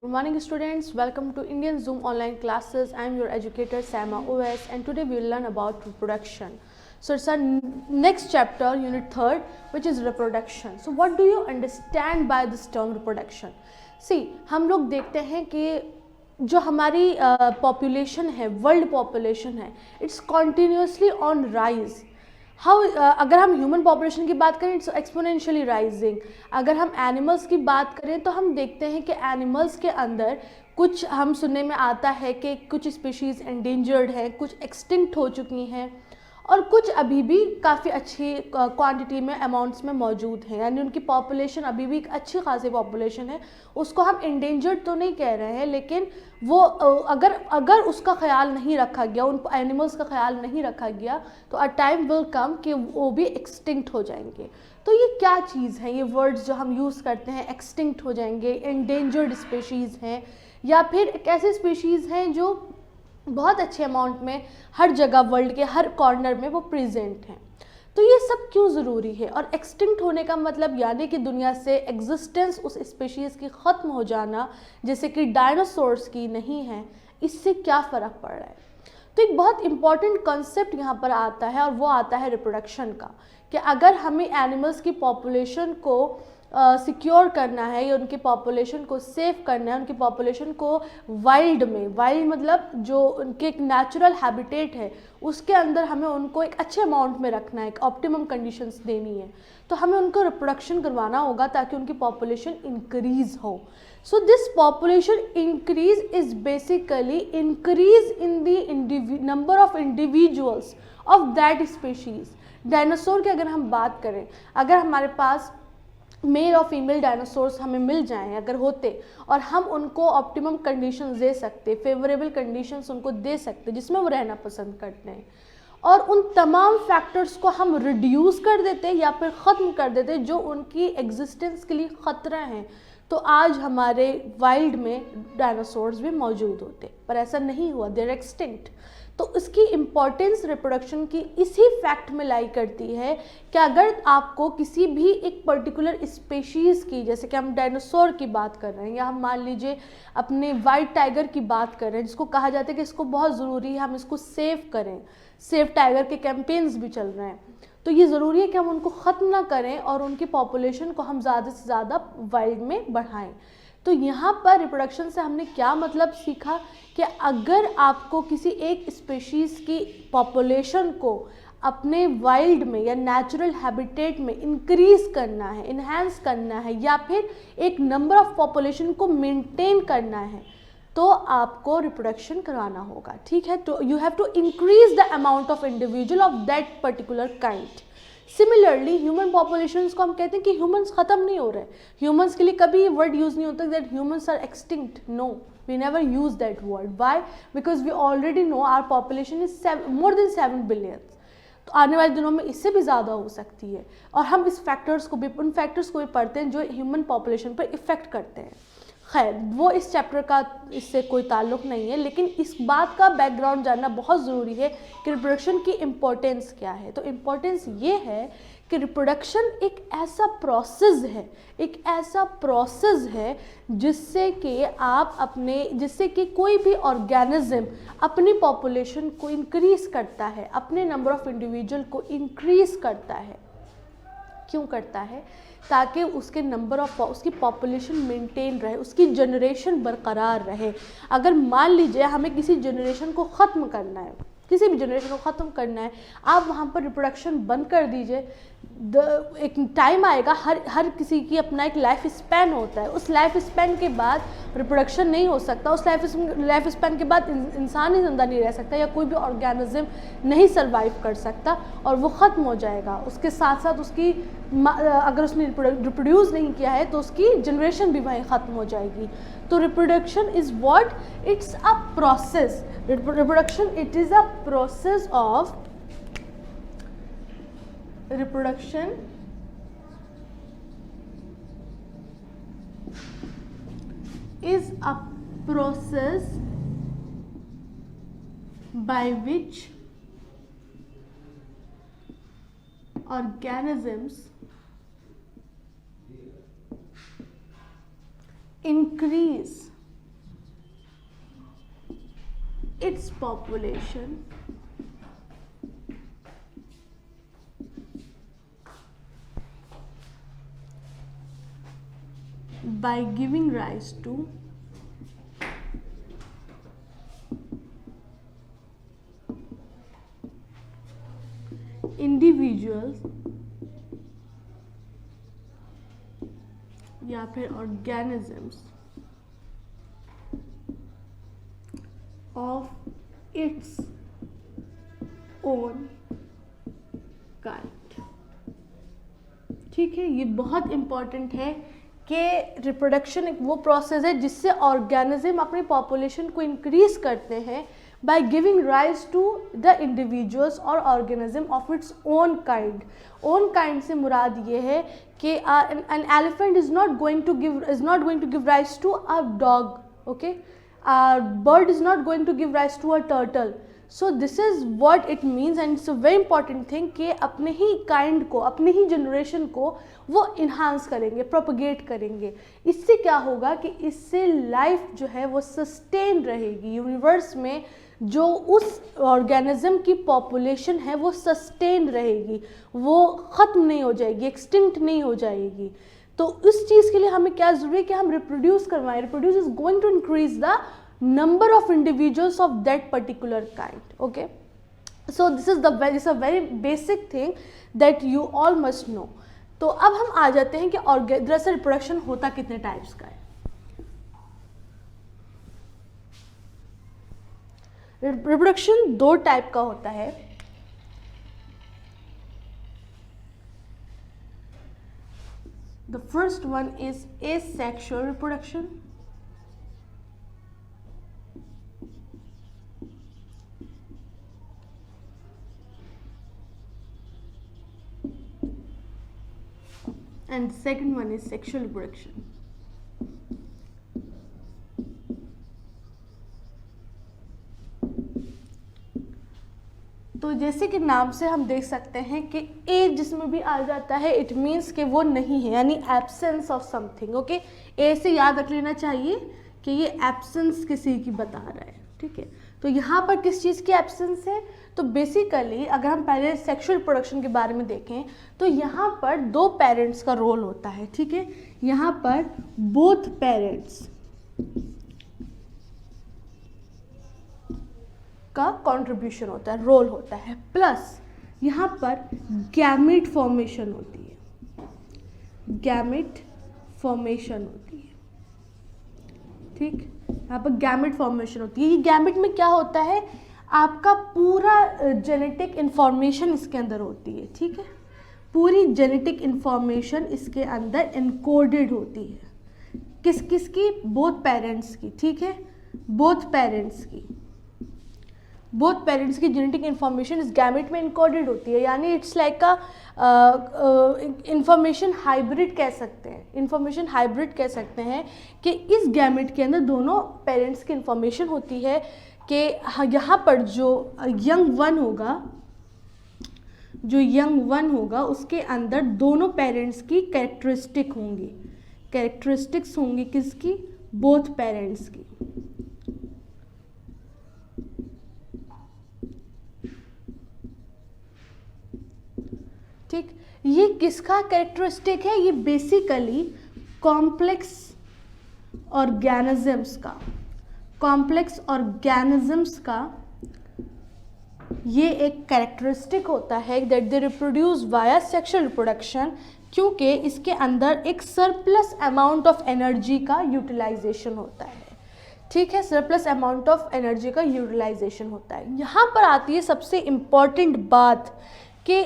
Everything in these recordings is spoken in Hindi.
Good morning students, welcome to Indian Zoom online classes. I am your educator Saima OS and today we will learn about reproduction. So it's our next chapter, unit 3rd, which is reproduction. So what do you understand by this term reproduction? See, हम लोग देखते हैं कि जो हमारी पॉपुलेशन है, वर्ल्ड पॉपुलेशन है, इट्स कॉन्टीन्यूसली ऑन राइज. अगर हम ह्यूमन पॉपुलेशन की बात करें इट्स एक्सपोनेंशियली राइजिंग. अगर हम एनिमल्स की बात करें तो हम देखते हैं कि एनिमल्स के अंदर कुछ हम सुनने में आता है कि कुछ स्पीशीज़ एंडेंजर्ड हैं, कुछ एक्सटिंक्ट हो चुकी हैं और कुछ अभी भी काफ़ी अच्छी क्वांटिटी में अमाउंट्स में मौजूद हैं, यानी उनकी पॉपुलेशन अभी भी एक अच्छी खासी पॉपुलेशन है. उसको हम एंडेंजर्ड तो नहीं कह रहे हैं, लेकिन वो अगर उसका ख्याल नहीं रखा गया, उन एनिमल्स का ख्याल नहीं रखा गया तो अ टाइम विल कम कि वो भी एक्सटिंक्ट हो जाएंगे. तो ये क्या चीज़ है, ये वर्ड्स जो हम यूज़ करते हैं, एक्सटिंक्ट हो जाएंगे, एंडेंजर्ड स्पीशीज़ हैं, या फिर एक ऐसे स्पीशीज़ हैं जो बहुत अच्छे अमाउंट में हर जगह वर्ल्ड के हर कॉर्नर में वो प्रेजेंट हैं. तो ये सब क्यों ज़रूरी है? और एक्सटिंक्ट होने का मतलब यानी कि दुनिया से एग्जिस्टेंस उस स्पीशीज़ की ख़त्म हो जाना, जैसे कि डायनासोर्स की नहीं है, इससे क्या फ़र्क पड़ रहा है? तो एक बहुत इंपॉर्टेंट कॉन्सेप्ट यहाँ पर आता है और वो आता है रिप्रोडक्शन का, कि अगर हमें एनिमल्स की पॉपुलेशन को सिक्योर करना है या उनकी पॉपुलेशन को सेव करना है, उनकी पॉपुलेशन को वाइल्ड में, वाइल्ड मतलब जो उनके एक नेचुरल हैबिटेट है उसके अंदर हमें उनको एक अच्छे अमाउंट में रखना है, एक ऑप्टिमम कंडीशंस देनी है, तो हमें उनको रिप्रोडक्शन करवाना होगा ताकि उनकी पॉपुलेशन इंक्रीज़ हो. So this population increase is basically increase in the number of individuals of that species. Dinosaur की अगर हम बात करें, अगर हमारे पास मेल और फीमेल डायनासोर्स हमें मिल जाएं अगर होते और हम उनको ऑप्टिमम कंडीशंस दे सकते, फेवरेबल कंडीशंस उनको दे सकते जिसमें वो रहना पसंद करते हैं, और उन तमाम फैक्टर्स को हम रिड्यूस कर देते या फिर ख़त्म कर देते जो उनकी एग्जिस्टेंस के लिए ख़तरा हैं, तो आज हमारे वाइल्ड में डायनासोर्स भी मौजूद होते. पर ऐसा नहीं हुआ, दे आर एक्सटिंक्ट. तो इसकी इम्पॉर्टेंस रिप्रोडक्शन की इसी फैक्ट में लाई करती है कि अगर आपको किसी भी एक पर्टिकुलर स्पेशीज़ की, जैसे कि हम डायनासोर की बात कर रहे हैं या हम मान लीजिए अपने वाइट टाइगर की बात कर रहे हैं, जिसको कहा जाता है कि इसको बहुत ज़रूरी है हम इसको सेव करें, सेव टाइगर के कैंपेन्स भी चल रहे हैं, तो ये ज़रूरी है कि हम उनको ख़त्म ना करें और उनकी पॉपुलेशन को हम ज़्यादा से ज़्यादा वाइल्ड में बढ़ाएं. तो यहाँ पर रिप्रोडक्शन से हमने क्या मतलब सीखा कि अगर आपको किसी एक स्पीशीज़ की पॉपुलेशन को अपने वाइल्ड में या नेचुरल हैबिटेट में इंक्रीज़ करना है, इन्हांस करना है, या फिर एक नंबर ऑफ पॉपुलेशन को मेंटेन करना है, तो आपको रिप्रोडक्शन कराना होगा. ठीक है, तो you have to increase the amount of individual of that particular kind. Similarly human populations को हम कहते हैं कि ह्यूमंस ख़त्म नहीं हो रहे. ह्यूमंस के लिए कभी ये वर्ड यूज़ नहीं होता that humans are extinct. No, we never use that word. Why? Because we already know our population is more than 7 billion. तो आने वाले दिनों में इससे भी ज़्यादा हो सकती है, और हम इस फैक्टर्स को भी, उन फैक्टर्स को भी पढ़ते हैं जो ह्यूमन पॉपुलेशन पर इफ़ेक्ट करते हैं. खैर, वो इस चैप्टर का इससे कोई ताल्लुक़ नहीं है, लेकिन इस बात का बैकग्राउंड जानना बहुत ज़रूरी है कि रिप्रोडक्शन की इम्पोर्टेंस क्या है. तो इम्पोर्टेंस ये है कि रिप्रोडक्शन एक ऐसा प्रोसेस है, एक ऐसा प्रोसेस है जिससे कि कोई भी ऑर्गेनिज्म अपनी पॉपुलेशन को इंक्रीज़ करता है, अपने नंबर ऑफ इंडिविजुअल को इंक्रीज़ करता है. क्यों करता है? ताकि उसके नंबर ऑफ, उसकी पॉपुलेशन मेंटेन रहे, उसकी जनरेशन बरकरार रहे. अगर मान लीजिए हमें किसी जनरेशन को ख़त्म करना है, किसी भी जनरेशन को ख़त्म करना है, आप वहाँ पर रिप्रोडक्शन बंद कर दीजिए. एक टाइम आएगा, हर किसी की अपना एक लाइफ स्पैन होता है, उस लाइफ स्पैन के बाद रिप्रोडक्शन नहीं हो सकता, उस लाइफ स्पैन के बाद इंसान ही ज़िंदा नहीं रह सकता या कोई भी ऑर्गेनिज्म नहीं सर्वाइव कर सकता और वो ख़त्म हो जाएगा. उसके साथ साथ उसकी, अगर उसने रिप्रोड्यूस नहीं किया है तो उसकी जनरेशन भी वहीं ख़त्म हो जाएगी. तो reproduction is what? It's a process. Reproduction, it is a process of reproduction is a process by which organisms increase its population by giving rise to individuals या फिर organisms of its own kind। ठीक है, ये बहुत इम्पॉर्टेंट है कि रिप्रोडक्शन एक वो प्रोसेस है जिससे ऑर्गेनिज्म अपनी पॉपुलेशन को इंक्रीज करते हैं by giving rise to the individuals और organism of its own kind। own kind से मुराद ये है कि an elephant is not going to give rise to a dog, okay, a bird is not going to give rise to a turtle। so this is what it means and it's a very important thing कि अपने ही kind को, अपने ही generation को वो enhance करेंगे, propagate करेंगे। इससे क्या होगा कि इससे life जो है वो sustain रहेगी, यूनिवर्स में जो उस ऑर्गेनिज्म की पॉपुलेशन है वो सस्टेन रहेगी, वो ख़त्म नहीं हो जाएगी, एक्सटिंक्ट नहीं हो जाएगी। तो इस चीज़ के लिए हमें क्या ज़रूरी है कि हम रिप्रोड्यूस करवाएं। Reproduce is going to increase the number of individuals of that particular kind. Okay, so this is a very basic thing that you all must know. तो अब हम आ जाते हैं कि दरअसल रिप्रोडक्शन होता कितने टाइप्स का है। रिप्रोडक्शन दो टाइप का होता है। The first one is asexual reproduction and the second one is sexual reproduction। तो जैसे कि नाम से हम देख सकते हैं कि ए जिसमें भी आ जाता है इट मीन्स कि वो नहीं है, यानी एब्सेंस ऑफ समथिंग। ओके, ए से याद रख लेना चाहिए कि ये एब्सेंस किसी की बता रहा है। ठीक है, तो यहाँ पर किस चीज़ की एब्सेंस है? तो बेसिकली अगर हम पहले सेक्सुअल रिप्रोडक्शन के बारे में देखें तो यहाँ पर दो पेरेंट्स का रोल होता है। ठीक है, यहाँ पर बोथ पेरेंट्स का कंट्रीब्यूशन होता है, रोल होता है, प्लस यहाँ पर गैमेट फॉर्मेशन होती है, गैमेट फॉर्मेशन होती है। ठीक, यहाँ पर गैमेट फॉर्मेशन होती है। ये गैमेट में क्या होता है, आपका पूरा जेनेटिक इंफॉर्मेशन इसके अंदर होती है। ठीक है, पूरी जेनेटिक इंफॉर्मेशन इसके अंदर इनकोडेड होती है। किस किस की? बोथ पेरेंट्स की। ठीक है, बोथ पेरेंट्स की, बोथ पेरेंट्स की जेनेटिक इंफॉर्मेशन इस गैमेट में इनकोडेड होती है, यानी it's like a information hybrid कह सकते हैं। इंफॉर्मेशन हाइब्रिड कह सकते हैं कि इस गैमेट के अंदर दोनों पेरेंट्स की इंफॉर्मेशन होती है कि यहाँ पर जो यंग वन होगा उसके अंदर दोनों पेरेंट्स की कैरेक्टरिस्टिक्स होंगी किसकी? बोथ पेरेंट्स की। ठीक, ये किसका कैरेक्टरिस्टिक है? ये बेसिकली कॉम्प्लेक्स ऑर्गेनिजम्स का ये एक कैरेक्टरिस्टिक होता है that they reproduce via sexual reproduction, क्योंकि इसके अंदर एक सरप्लस अमाउंट ऑफ एनर्जी का यूटिलाइजेशन होता है। ठीक है, सरप्लस अमाउंट ऑफ एनर्जी का यूटिलाइजेशन होता है। यहाँ पर आती है सबसे इम्पॉर्टेंट बात कि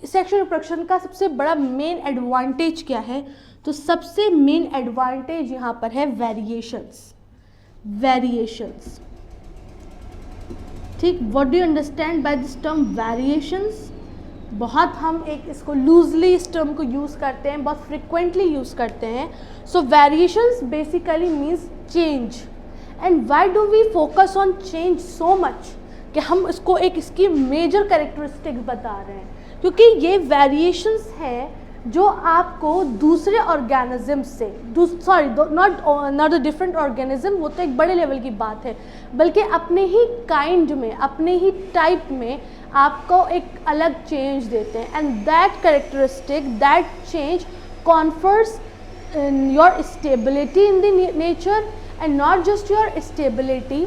सेक्सुअल रिप्रोडक्शन का सबसे बड़ा मेन एडवांटेज क्या है? तो सबसे मेन एडवांटेज यहाँ पर है वेरिएशंस। ठीक, what do you understand by this term variations? बहुत हम एक इसको लूजली इस टर्म को यूज़ करते हैं, बहुत फ्रिक्वेंटली यूज़ करते हैं। So variations basically means change. And why do we focus on change so much कि हम इसको एक इसकी मेजर कैरेक्टरिस्टिक्स बता रहे हैं? क्योंकि ये वेरिएशंस हैं जो आपको दूसरे ऑर्गेनिज्म से नॉट अ डिफरेंट ऑर्गेनिज्म, वो तो एक बड़े लेवल की बात है, बल्कि अपने ही काइंड में, अपने ही टाइप में आपको एक अलग चेंज देते हैं. And that characteristic, that change confers your stability in the nature, and not just your stability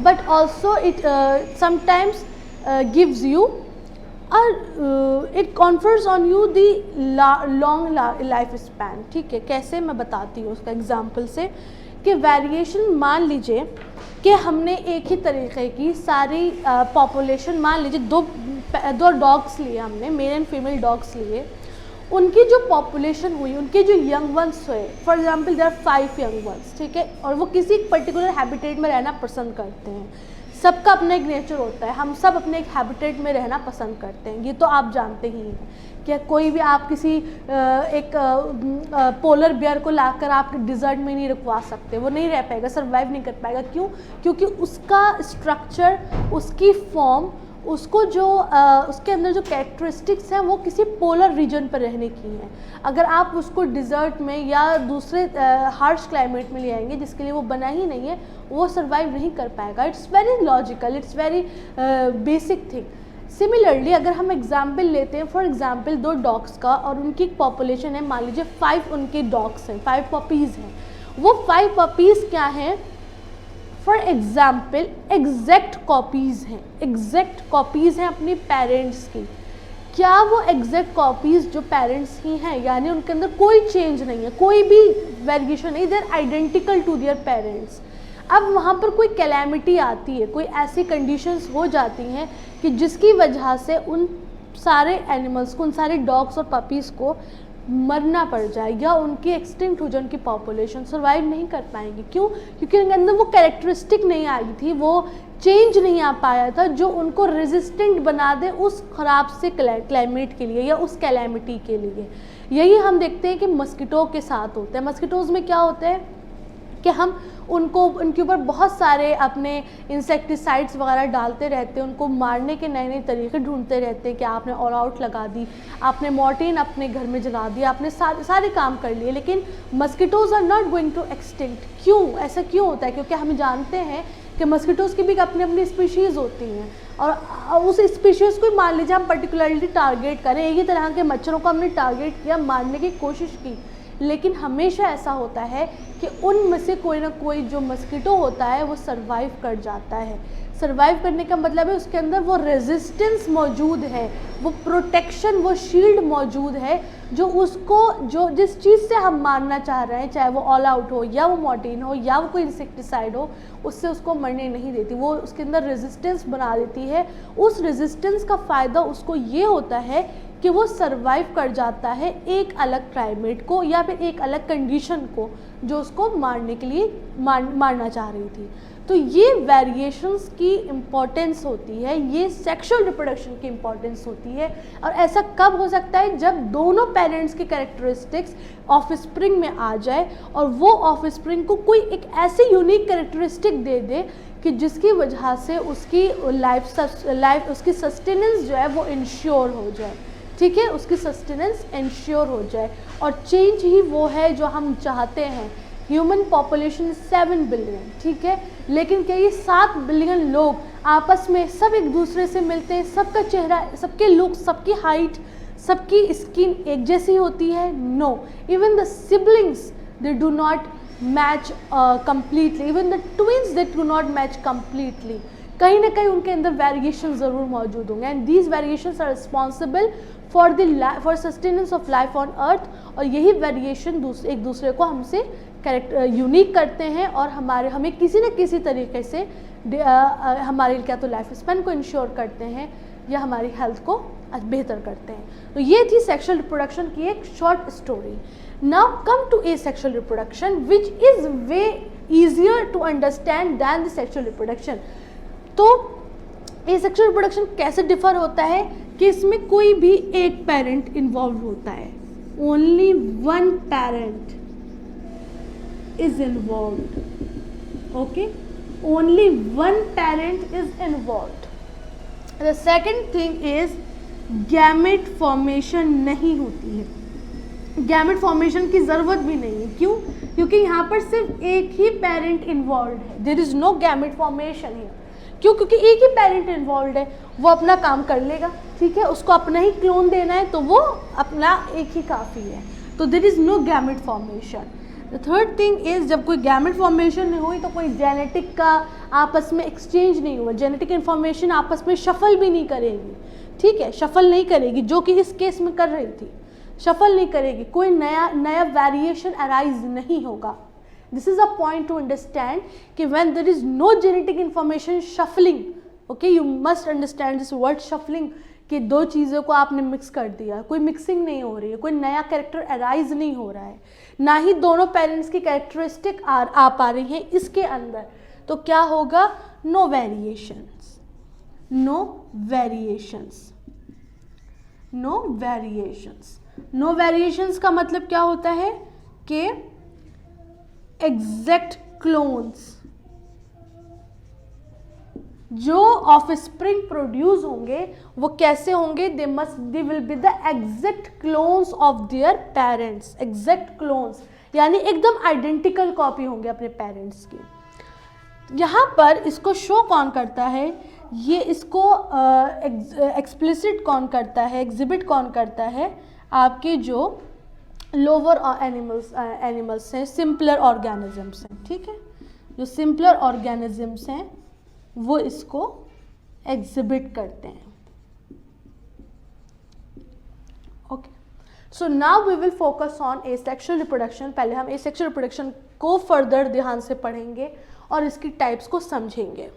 but also it sometimes gives you or it confers on you the long life span. ठीक है, कैसे मैं बताती हूँ उसका एग्जांपल से कि वेरिएशन, मान लीजिए कि हमने एक ही तरीके की सारी पॉपुलेशन, मान लीजिए दो डॉग्स लिए हमने, मेल एंड फीमेल डॉग्स लिए, उनकी जो पॉपुलेशन हुई, उनके जो यंग वंस हुए, for example there 5 young ones, ठीक है, और वो किसी पर्टिकुलर हैबिटेट में रहना पसंद करते हैं. सबका अपना एक नेचर होता है, हम सब अपने एक हैबिटेट में रहना पसंद करते हैं, ये तो आप जानते ही हैं. क्या कोई भी आप किसी एक पोलर बियर को लाकर आप डिज़र्ट में नहीं रुकवा सकते, वो नहीं रह पाएगा, सर्वाइव नहीं कर पाएगा. क्यों? क्योंकि उसका स्ट्रक्चर, उसकी फॉर्म, उसको जो उसके अंदर जो कैरेक्टरिस्टिक्स हैं वो किसी पोलर रीजन पर रहने की हैं. अगर आप उसको डिज़र्ट में या दूसरे हार्श क्लाइमेट में ले आएंगे जिसके लिए वो बना ही नहीं है, वो सर्वाइव नहीं कर पाएगा. It's very logical, it's very basic thing. Similarly अगर हम एग्जाम्पल लेते हैं, फॉर एग्जाम्पल 2 डॉग्स का, और उनकी एक पॉपुलेशन है, मान लीजिए 5 उनके डॉग्स हैं, 5 पपीज़ हैं. वो 5 पपीज़ क्या हैं? फॉर एग्ज़ाम्पल एग्जैक्ट कॉपीज़ हैं, एग्जैक्ट कॉपीज़ हैं अपनी पेरेंट्स की. क्या वो एग्जैक्ट कॉपीज़ जो पेरेंट्स ही हैं, यानी उनके अंदर कोई चेंज नहीं है, कोई भी वेरिएशन नहीं, they are identical to their parents. अब वहाँ पर कोई कैलेमिटी आती है, कोई ऐसी कंडीशंस हो जाती हैं कि जिसकी वजह से उन सारे एनिमल्स को, उन सारे डॉग्स और पपीज़ को मरना पड़ जाए या उनकी एक्सटिंक्ट हो जाए, उनकी पॉपुलेशन सर्वाइव नहीं कर पाएंगी. क्यों? क्योंकि उनके अंदर वो कैरेक्टरिस्टिक नहीं आई थी, वो चेंज नहीं आ पाया था जो उनको रेजिस्टेंट बना दे उस ख़राब से क्लाइमेट के लिए या उस कैलेमिटी के लिए. यही हम देखते हैं कि मस्किटो के साथ होता है. मस्किटोज़ में क्या होता है कि हम उनके ऊपर बहुत सारे अपने इंसेक्टिसाइड्स वगैरह डालते रहते हैं, उनको मारने के नए नए तरीके ढूंढते रहते हैं कि आपने ऑल आउट लगा दी, आपने मॉर्टिन अपने घर में जला दिया, आपने सारे काम कर लिए, लेकिन mosquitoes are not going to extinct. क्यों? ऐसा क्यों होता है? क्योंकि हम जानते हैं कि मस्किटोज़ की भी अपनी अपनी स्पीशीज़ होती हैं, और उस स्पीशीज़ को मान लीजिए हम पर्टिकुलरली टारगेट करें, एक ही तरह के मच्छरों को हमने टारगेट किया, मारने की कोशिश की, लेकिन हमेशा ऐसा होता है कि उनमें से कोई ना कोई जो मस्किटो होता है वो सर्वाइव कर जाता है. सर्वाइव करने का मतलब है उसके अंदर वो रेजिस्टेंस मौजूद है, वो प्रोटेक्शन, वो शील्ड मौजूद है जो उसको, जो जिस चीज़ से हम मारना चाह रहे हैं, चाहे वो ऑल आउट हो या वो मॉर्टिन हो या वो कोई इंसेक्टिसाइड हो, उससे उसको मरने नहीं देती, वो उसके अंदर रेजिस्टेंस बना देती है. उस रेजिस्टेंस का फ़ायदा उसको ये होता है कि वो सर्वाइव कर जाता है एक अलग क्लाइमेट को या फिर एक अलग कंडीशन को जो उसको मारने के लिए मारना चाह रही थी. तो ये वेरिएशंस की इम्पोर्टेंस होती है, ये सेक्सुअल रिप्रोडक्शन की इम्पोर्टेंस होती है. और ऐसा कब हो सकता है? जब दोनों पेरेंट्स के कैरेक्टरिस्टिक्स ऑफस्प्रिंग में आ जाए और वो ऑफस्प्रिंग को कोई एक ऐसी यूनिक कैरेक्टरिस्टिक दे दे कि जिसकी वजह से उसकी लाइफ उसकी सस्टेनेंस जो है वो इंश्योर हो जाए. ठीक है, उसकी सस्टेनेंस इंश्योर हो जाए. और चेंज ही वो है जो हम चाहते हैं. ह्यूमन पॉपुलेशन 7 बिलियन, ठीक है, लेकिन क्या ये 7 बिलियन लोग आपस में सब एक दूसरे से मिलते हैं? सबका चेहरा, सबके लुक, सबकी हाइट, सबकी स्किन एक जैसी होती है? No. Even the siblings they do not match completely. Even the twins they do not match completely. कहीं ना कहीं उनके अंदर वेरिएशन ज़रूर मौजूद होंगे. And these variations are responsible for sustenance of life on earth. और यही वेरिएशन एक दूसरे को हमसे यूनिक करते हैं और हमें किसी न किसी तरीके से हमारे क्या तो लाइफ स्पैन को इंश्योर करते हैं या हमारी हेल्थ को बेहतर करते हैं. तो ये थी सेक्सुअल रिप्रोडक्शन की एक short story. Now come to asexual reproduction which is way easier to understand than the sexual reproduction. तो एसेक्सुअल रिप्रोडक्शन कैसे डिफर होता है कि इसमें कोई भी एक पेरेंट इन्वॉल्व होता है. Only one parent is involved. Okay, only one parent is involved. The second thing is gamete formation नहीं होती है, गैमेट फॉर्मेशन की ज़रूरत भी नहीं है। क्यों? क्योंकि यहाँ पर सिर्फ एक ही पेरेंट इन्वॉल्व है, there is no gamete formation है। क्यों? क्योंकि एक ही पेरेंट इन्वॉल्व है, वो अपना काम कर लेगा, ठीक है, उसको अपना ही क्लोन देना है तो वो अपना एक ही काफ़ी है, तो there is no gamete formation. The third thing is, जब कोई गैमेट फॉर्मेशन नहीं हुई तो कोई जेनेटिक का आपस में एक्सचेंज नहीं हुआ, जेनेटिक इन्फॉर्मेशन आपस में शफल भी नहीं करेगी, ठीक है, शफल नहीं करेगी, जो कि इस केस में कर रही थी, शफल नहीं करेगी, कोई नया वेरिएशन अराइज नहीं होगा। This is a point to understand कि when there is no genetic information shuffling, okay, you must understand this word shuffling, कि दो चीज़ों को आपने मिक्स कर दिया, कोई मिक्सिंग नहीं हो रही है, कोई नया कैरेक्टर अराइज नहीं हो रहा है, ना ही दोनों पेरेंट्स की कैरेक्टरिस्टिक आ पा रही हैं इसके अंदर, तो क्या होगा? No variations, no variations, no variations. No variations का मतलब क्या होता है कि एग्जैक्ट क्लोन्स जो ऑफस्प्रिंग प्रोड्यूस होंगे वो कैसे होंगे? They will be the exact clones of their parents, exact clones यानी एकदम आइडेंटिकल कॉपी होंगे अपने पेरेंट्स की। यहाँ पर इसको शो कौन करता है? ये इसको एक्सप्लिसिट कौन करता है, एग्जिबिट कौन करता है? आपके जो लोअर एनिमल्स हैं, सिंपलर ऑर्गेनिजम्स हैं, ठीक है, जो सिंपलर ऑर्गेनिजम्स हैं वो इसको एग्जिबिट करते हैं। Okay, so now we will focus on asexual reproduction. पहले हम एसेक्सुअल रिप्रोडक्शन को फर्दर ध्यान से पढ़ेंगे और इसकी टाइप्स को समझेंगे।